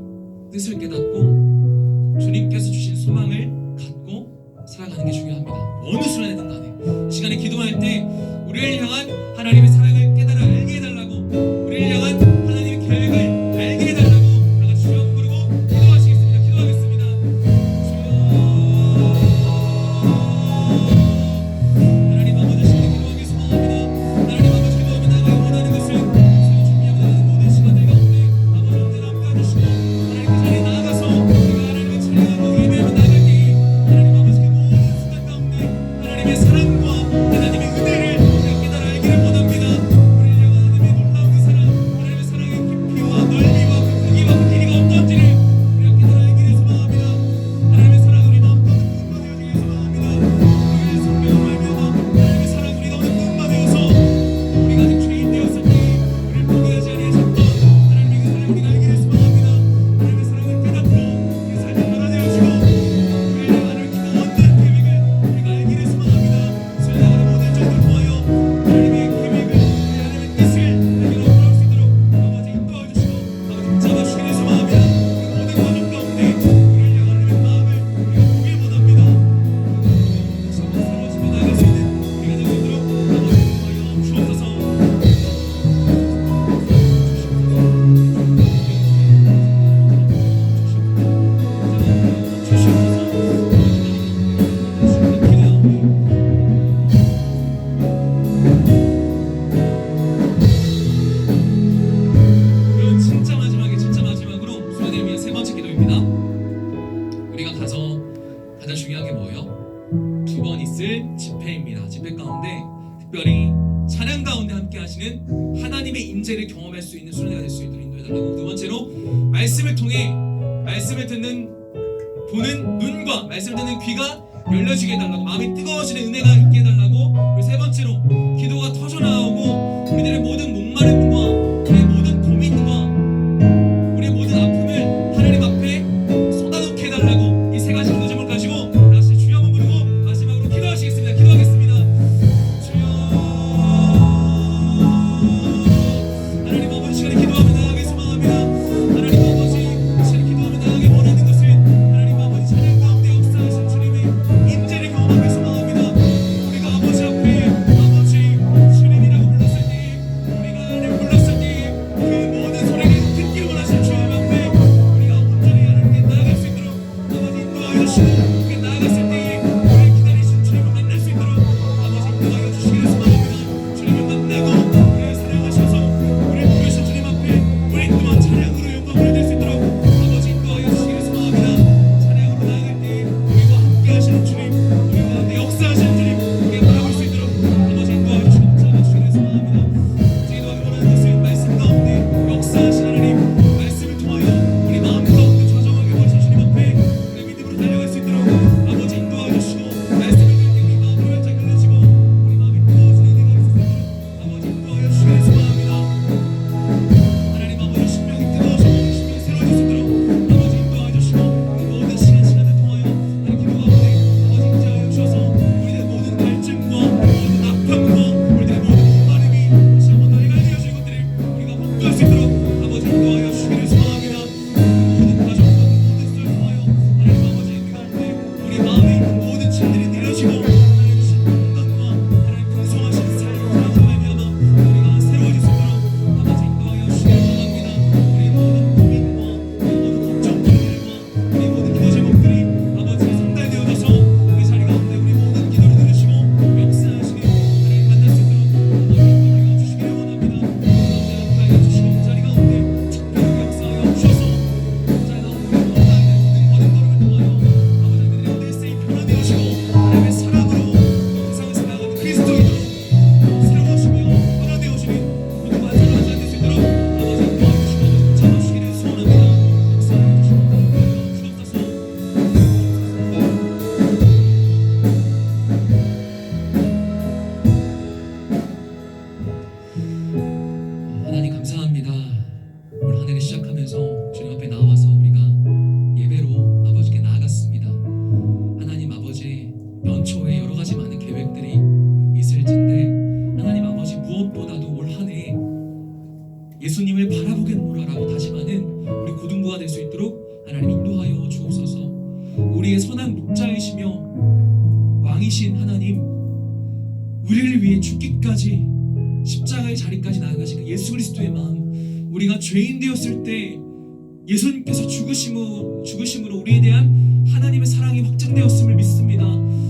뜻을 깨닫고 주님께서 주신 소망을 갖고 살아가는 게 중요합니다. 어느 수련회든 간에 시간에 기도할 때 우리를 향한 하나님의 사랑을 깨달아 알게 해달라고 우리를 향한 하나님의 계획을 알게 해달라고 다 같이 주여 부르고 기도하시겠습니다. 기도하겠습니다. 하나님 아버지 시간에 기도하기 소망합니다. 하나님 아버지 기도하며 나가 원하는 것을 준비하고 나가는 모든 시간들 가운데 아버지 언제나 함께 해주시고 하나님 그 자리에 나아가서 우리가 하나님을 찬양하고 예배하며 나갈 때 하나님 아버지 그 모든 순간 가운데 하나님의 사랑과 하나님의 은혜를 우리가 깨달아 알기를 원합니다. 두 번 있을 집회입니다. 집회 가운데 특별히 찬양 가운데 함께 하시는 하나님의 임재를 경험할 수 있는 수련회가 될 수 있도록 인도해달라고. 두 번째로 말씀을 통해 말씀을 듣는 보는 눈과 말씀을 듣는 귀가 열려지게 해달라고, 마음이 뜨거워지는 은혜가 있게 해달라고. 그리고 세 번째로 기도가 터져나오고 우리들의 모든 목마름과 우리의 모든 고민과 우리의 모든 아픔을 하나님 앞에 쏟아놓게 해달라고. 이 세 가지 기도 제목을 가지고 다시 주여 한번 부르고 마지막으로 기도하시겠습니다. 기도하겠습니다. 주여. 하나님 아버지, 시간에 기도하며 나아가기 소망합니다. 하나님 아버지, 시간에 기도하며 나아가기 원하는 것은 하나님 아버지 찬양 가운데 역사하신 주님의 임재를 경험하기 소망합니다. 우리가 아버지 앞에 아버지 주님이라고 불렀을 때, 우리가 하나님 불렀을 때 그 모든 소리를 듣기 원하신 주님 앞에 우리가 온전히 하나님께 나아갈 수 있도록 아버지 인도하여 주시고, 그렇게 나아갔을 때 우리를 기다리신 주님을 만날 수 있도록 아버지 인도하여 주시기를 소망합니다. 주님을 만나고 우리를 사랑하셔서 우리를 부르신 주님 앞에 우리 또한 찬양으로 영광을 될 수 있도록 아버지 인도하여 주시기를 소망합니다. 찬양으로 나아갈 때 우리와 함께 하시는 주님, 우리와 함께 역사하시는 주님, 우리가 바라볼 수 있도록 아버지 인도하여 주시고 잡아주시기를 소망합니다. 기도하기 원하는 것은 말씀 가운데 역사하신 하나님, 말씀을 통하여 우리 마음 가운데 좌정하게 하신 주님 앞에 우리 믿음으로 달려갈 수 있도록 아버지 인도하여 주시고, 말씀을 들을 때 우리 마음으로 활짝 열려지고 우리 마음이 뜨거워지는 은혜가 있을 수 있도록 아버지 인도하여 주시기를 소망합니다. 하나님 아버지, 심령이 뜨거워지고 심령이 새로워질 수 있도록 아버지 인도하여 주시고, 모든 시간을 통하여 하나님 기도 가운데 아버지 임재하여 주셔서 우리의 모든 갈증과 모든 아픔과 우리들의 모든 목마름이 다시 한번 더 해갈되어질 것들을 우리가 복구할 수 있도록 아버지 인도하여 주시기를 소망합니다. 모든 가정과 모든 썰 통하여 하나님 아버지 그 가운데 우리 마음에 있는 모든 짐들이 내려지고 하나님 주신 평강과 하나님 풍성하신 삶으로 말미암아 우리가 새로워질 수 있도록 아버지 인도하여 주시기를 원합니다. 우리 모든 고민과 우리 모든 걱정들과 우리 모든 기도 제목들이 아버지 상달되어져서 그 자리 가운데 우리 모든 기도를 들으시고 역사하시는 하나님 만날 수 있도록 아버지 인도하여 주시기를 원합니다. 가운데 함께하여 주시고 그 자리 가운데 특별히 역사하여 주셔서 그 자리 가운데 우리 모든 걸음을 통하여 아버지 그들의 일생이 변화되어지고 하나님의 사랑으로 세상을 살아가는 그리스도인으로 새로워지며 변화되어지는 모든 완전한 자가 될 수 있도록 아버지 인도하여 주시고 잡아주시기를 소원합니다. 역사하여 주시고 주옵소서. 하나님 감사합니다. 올 한 해를 시작하면서 주님 앞에 나와서 우리가 예배로 아버지께 나아갔습니다. 하나님 아버지, 연초에 여러 가지 많은 계획들이 있을진데 하나님 아버지 무엇보다도 올 한 해 예수님을 바라보겠노라라고 다짐하는 우리 고등부가 될 수 있도록 하나님 인도하여 주옵소서. 우리의 선한 목자이시며 왕이신 하나님, 우리를 위해 죽기까지 십자가의 자리까지 나아가신 그 예수 그리스도의 마음, 우리가 죄인 되었을 때 예수님께서 죽으심으로 우리에 대한 하나님의 사랑이 확증되었음을 믿습니다.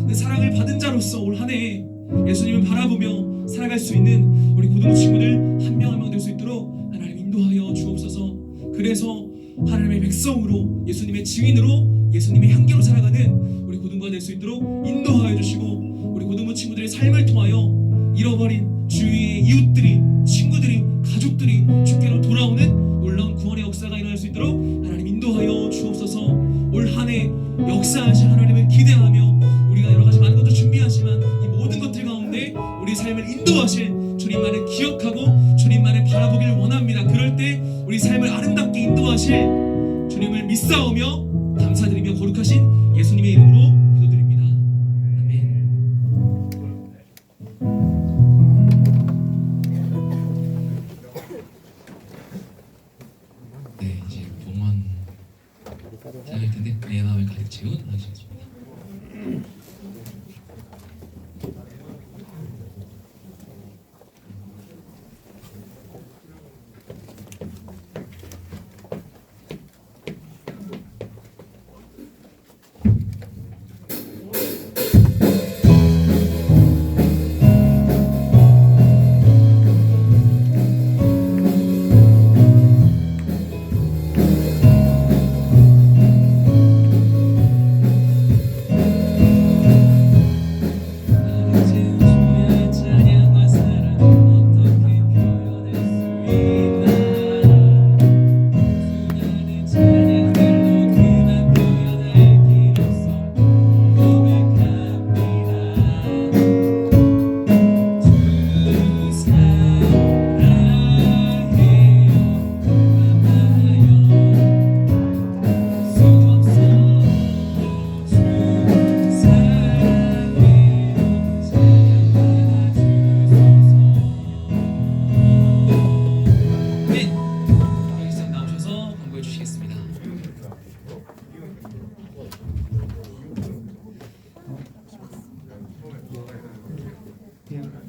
그 사랑을 받은 자로서 올 한 해 예수님을 바라보며 살아갈 수 있는 우리 고등부 친구들 한 명 한 명 될 수 있도록 하나님 인도하여 주옵소서. 그래서 하나님의 백성으로, 예수님의 증인으로, 예수님의 향기로 살아가는 우리 고등부가 될 수 있도록 인도하여 주시고, 우리 고등부 친구들의 삶을 통하여 잃어버린 주위의 이웃들이, 친구들이, 가족들이 주께로 돌아오는 놀라운 구원의 역사가 일어날 수 있도록 하나님 인도하여 주옵소서. 올 한 해 역사하실 하나님을 기대하며 우리가 여러 가지 많은 것도 준비하지만 이 모든 것들 가운데 우리 삶을 인도하실 주님만을 기억하고 주님만을 바라보길 원합니다. 그럴 때 우리 삶을 아름답게 인도하실 주님을 믿사오며 감사드리며 거룩하신 예수님의 이름으로 기도드립니다. 아멘. 네, 이제 봉헌 시작할 텐데 내 마음을 가득 채운 하시겠습니다.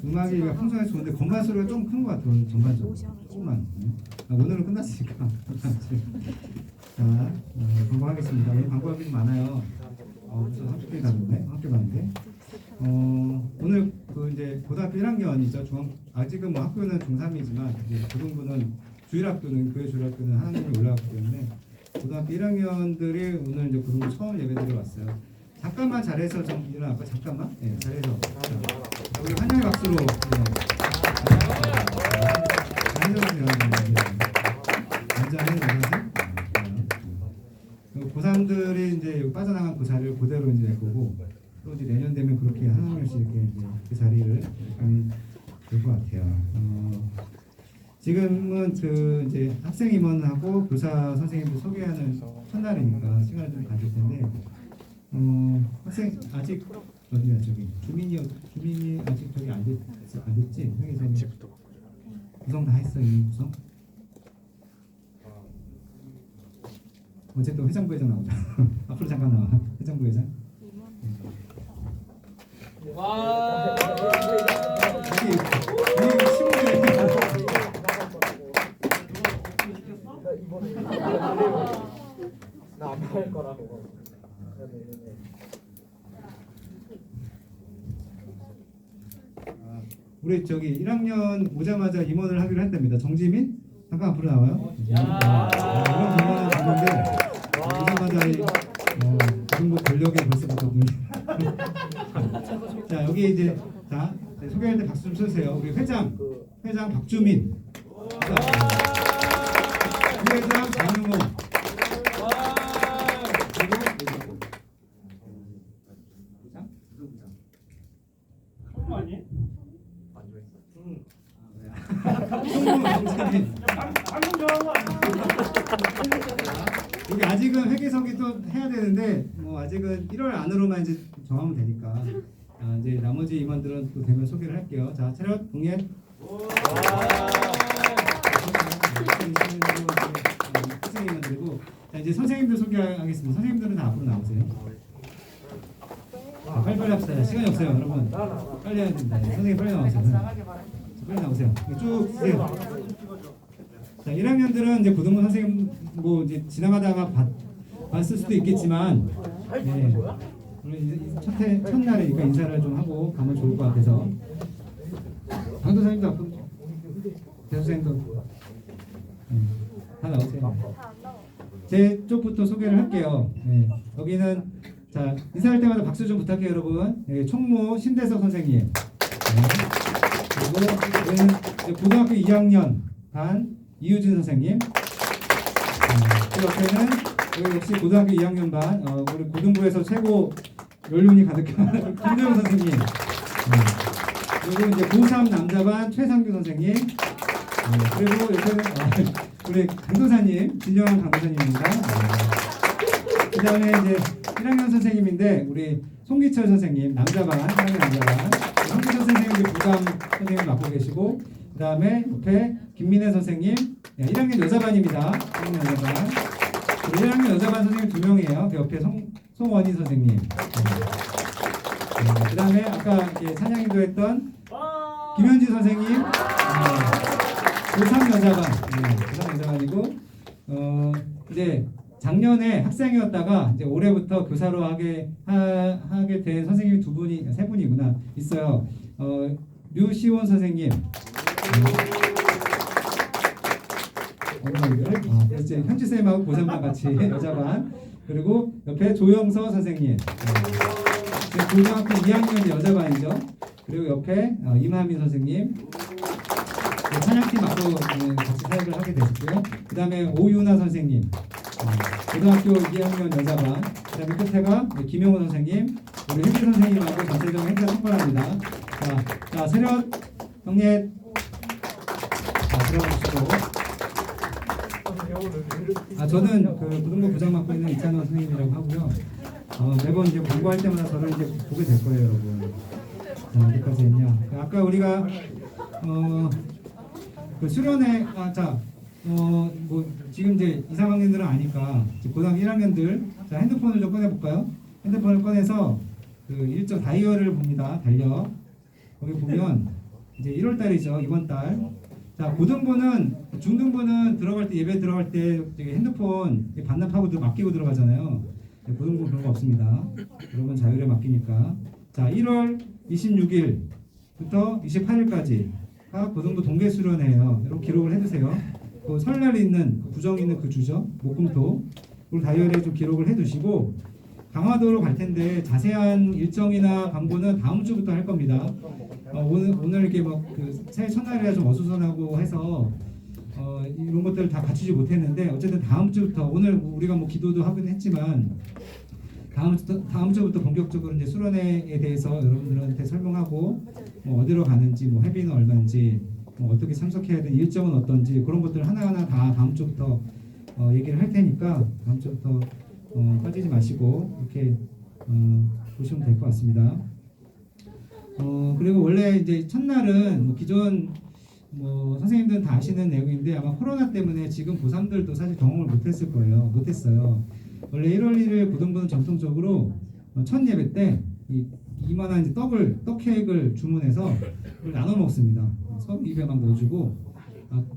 음악이 풍성해서 좋은데 건반 소리가 좀 큰 것 같아요. 전반적으로 조금만. 오늘은 끝났으니까. 자, 광고하겠습니다. 오늘 광고할 게 많아요. 무슨 학교에 갔는데 학교 갔는데 오늘 그 이제 고등학교 1학년이죠. 아직은 뭐 학교는 중3이지만 이제 고등부는 주일학교는 교회 주일학교는 하나님이 올라왔기 때문에 고등학교 1학년들이 오늘 이제 고등부 처음 예배드리러 왔어요. 잠깐만 잘해서 좀 일어날까? 잠깐만. 네, 잘해서. 자, 우리 환영의 박수로. 네. 잘해서 일어나는 고3들이 이제 여기 빠져나간 그 자리를 그대로 이제 낼 거고 또 이제 내년 되면 그렇게 한 명씩 이렇게 이제 그 자리를 될 것 같아요. 지금은 그 이제 학생 임원하고 교사 선생님들 소개하는 첫날이니까 시간을 좀 가질 텐데 학생 아직 어디야 저기 주민이 아직 저기 안 됐지? 회계사 구성 다 했어 이 구성? 어쨌든 회장부 회장 나오자. 앞으로 잠깐 나와. 회장부 회장. 와. 여기 친구들. 나안 할 거라고. 우리 저기 1학년 오자마자 임원을 하기로 했답니다. 정지민 잠깐 앞으로 나와요. 이런 임원을 했는데 오자마자 그런 거 권력에 벌써부터 자 여기 이제 자 소개할 때 박수 좀 쳐주세요. 우리 회장 박주민, 부회장 장용호, 여기 아직은 회계석이 또 해야 되는데 뭐 아직은 1월 안으로만 이제 정하면 되니까 이제 나머지 임원들은 또 되면 소개를 할게요. 자 차렷 동예. 학생 임원들이고 자 이제 선생님들 소개하겠습니다. 선생님들은 다 앞으로 나오세요. 자, 빨리빨리 합시다. 시간이 없어요, 여러분. 빨리 해야 된다. 선생님 빨리 나오세요. 빨리 나오세요. 쭉 쓰세요. 자, 1학년들은 이제 고등부 선생님 뭐 이제 지나가다가 봤을 수도 있겠지만, 네, 오늘 첫날이니까 인사를 좀 하고 가면 좋을 것 같아서. 강도사님도 앞으로, 대수생도 다 나오세요. 제 쪽부터 소개를 할게요. 네, 여기는 자 인사할 때마다 박수 좀 부탁해요, 여러분. 네, 총무 신대석 선생님. 네. 그리고 여기는 고등학교 2학년 반 이유진 선생님. 그 옆에는 여기 역시 고등학교 2학년 반 우리 고등부에서 최고 연륜이 가득한 김대영 선생님. 그리고 이제 고3 남자반 최상규 선생님. 그리고 옆에는 우리 강도사님 진정한 강도사님입니다. 그 다음에 이제 1학년 선생님인데 우리 송기철 선생님 남자반 1학년 남자반 황기철 선생님이 부감 선생님 맡고 계시고 그 다음에 옆에 김민혜 선생님 1학년 여자반입니다. 1학년 여자반 그리고 1학년 여자반 선생님 2명이에요. 그 옆에 송원희 선생님 그 다음에 아까 찬양이도 했던 김현지 선생님 고3 여자반 고3 여자반이고 이제 작년에 학생이었다가 이제 올해부터 교사로 하게 된 선생님이 세 분이구나 있어요. 류시원 선생님, 이제 현지 쌤하고 고3반 같이 여자반 그리고 옆에 조영서 선생님, 고등학교 2학년 여자반이죠. 그리고 옆에 임하민 선생님. 찬양팀 앞으로 같이 사역을 하게 됐고요. 그 다음에 오유나 선생님, 고등학교 2학년 여자반. 그 다음에 끝에가 김용호 선생님, 우리 혜기 선생님하고 전체적인 행사 총괄합니다. 자, 세련 형님, 들어가시고. 저는 그 고등부 부장 맡고 있는 이찬원 선생님이라고 하고요. 매번 이제 공부할 때마다 저를 이제 보게 될 거예요, 여러분. 자, 어디까지 했냐? 아까 우리가 그 수련회 뭐 지금 이제 2, 3학년들은 아니까 고등학교 1학년들 자 핸드폰을 좀 꺼내 볼까요? 핸드폰을 꺼내서 그 일정 다이어를 봅니다. 달력 거기 보면 이제 1월 달이죠. 이번 달. 자, 고등부는 중등부는 들어갈 때 예배 들어갈 때 저기 핸드폰 반납하고 맡기고 들어가잖아요. 고등부 그런 거 없습니다. 여러분 자율에 맡기니까. 자, 1월 26일부터 28일까지가 고등부 동계 수련회예요. 여러분 기록을 해두세요. 그 설날 있는 부정 있는 그 주죠. 목금토. 그리고 다이어리에 좀 기록을 해두시고 강화도로 갈 텐데 자세한 일정이나 광고는 다음 주부터 할 겁니다. 오늘 이렇게 그 새해 첫날이라 좀 어수선하고 해서 이런 것들을 다 갖추지 못했는데 어쨌든 다음 주부터 오늘 우리가 뭐 기도도 하긴 했지만 다음 주부터 본격적으로 이제 수련회에 대해서 여러분들한테 설명하고 뭐 어디로 가는지 뭐 회비는 얼마인지 뭐 어떻게 참석해야 되는 일정은 어떤지 그런 것들 하나하나 다 다음 주부터 얘기를 할 테니까 다음 주부터 빠지지 마시고 이렇게 보시면 될 것 같습니다. 그리고 원래 이제 첫날은 뭐 기존 뭐 선생님들은 다 아시는 내용인데 아마 코로나 때문에 지금 고3들도 사실 경험을 못했어요. 원래 1월 1일 고등부는 전통적으로 첫 예배 때 이만한 이제 떡 케이크를 주문해서 그걸 나눠 먹습니다. 서로 입에 막 넣어주고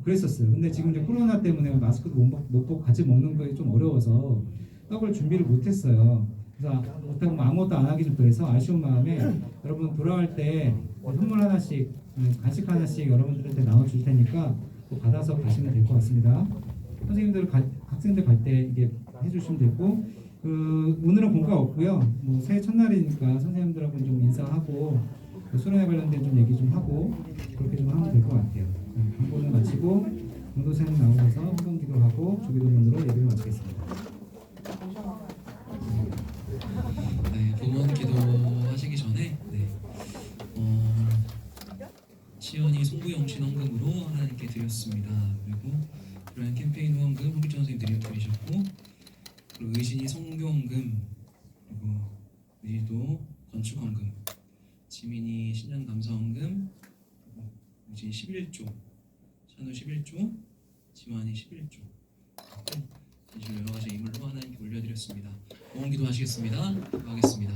그랬었어요. 근데 지금 이제 코로나 때문에 마스크도 못 벗고 같이 먹는 거에 좀 어려워서 떡을 준비를 못했어요. 그래서 못하고 아무것도 안 하기 좀 그래서 아쉬운 마음에 여러분 돌아갈 때 선물 하나씩 간식 하나씩 여러분들한테 나눠줄 테니까 꼭 받아서 가시면 될 것 같습니다. 선생님들 학생들 갈 때 이게 해주시면 되고 오늘은 공과 없고요. 뭐 새해 첫날이니까 선생님들하고 좀 인사하고 수련회 관련된 좀 얘기 좀 하고 그렇게 좀 하면 될 것 같아요. 광고는 마치고 공도사님 나오셔서 헌금기도하고 주기도문으로 예배를 마치겠습니다. 네, 부문 기도하시기 전에 시연이 송구영신 헌금으로 하나님께 드렸습니다. 그리고 그런 캠페인 후원금 홍기천 선생님들이 드리셨고 그리고 의신이 성교 헌금 그리고 의지도 건축 헌금 지민이 신년 감사 헌금 의지 11조 찬우 11조 지환이 11조 이주 여러 가지 인물로 하나님께 올려드렸습니다. 후원기도 하시겠습니다. 기도하겠습니다.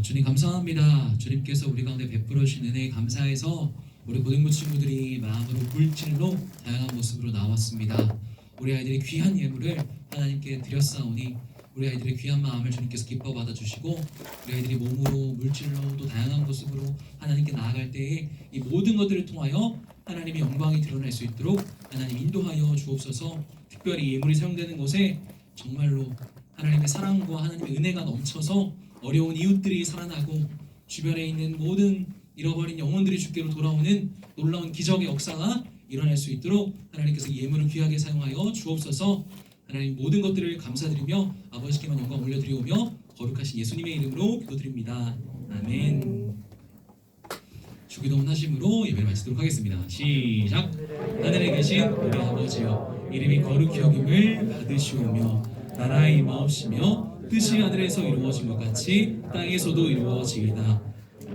주님 감사합니다. 주님께서 우리 가운데 베풀어 주신 은혜에 감사해서 우리 고등부 친구들이 마음으로 물질로 다양한 모습으로 나왔습니다. 우리 아이들이 귀한 예물을 하나님께 드렸사오니 우리 아이들의 귀한 마음을 주님께서 기뻐 받아주시고 우리 아이들이 몸으로 물질로 또 다양한 모습으로 하나님께 나아갈 때에 이 모든 것들을 통하여 하나님의 영광이 드러날 수 있도록 하나님 인도하여 주옵소서. 특별히 예물이 사용되는 곳에 정말로 하나님의 사랑과 하나님의 은혜가 넘쳐서 어려운 이웃들이 살아나고 주변에 있는 모든 잃어버린 영혼들이 주께로 돌아오는 놀라운 기적의 역사가 일어날 수 있도록 하나님께서 예물을 귀하게 사용하여 주옵소서. 하나님 모든 것들을 감사드리며 아버지께만 영광 올려드리오며 거룩하신 예수님의 이름으로 기도드립니다. 아멘. 주기도문 하심으로 예배를 마치도록 하겠습니다. 시작. 하늘에 계신 우리 아버지여 이름이 거룩히 여김을 받으시오며 나라의 임하옵시며 뜻이 하늘에서 이루어진 것 같이 땅에서도 이루어지이다.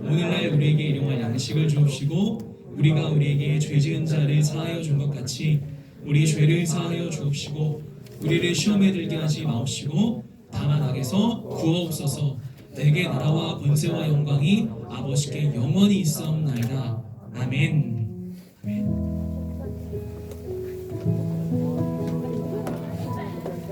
오늘날 우리에게 일용할 양식을 주옵시고 우리가 우리에게 죄 지은 자를 사하여 준 것 같이 우리 죄를 사하여 주옵시고 우리를 시험에 들게 하지 마옵시고 다만 악에서 구하옵소서. 내게 나라와 권세와 영광이 아버지께 영원히 있사옵나이다. 아멘. 아멘.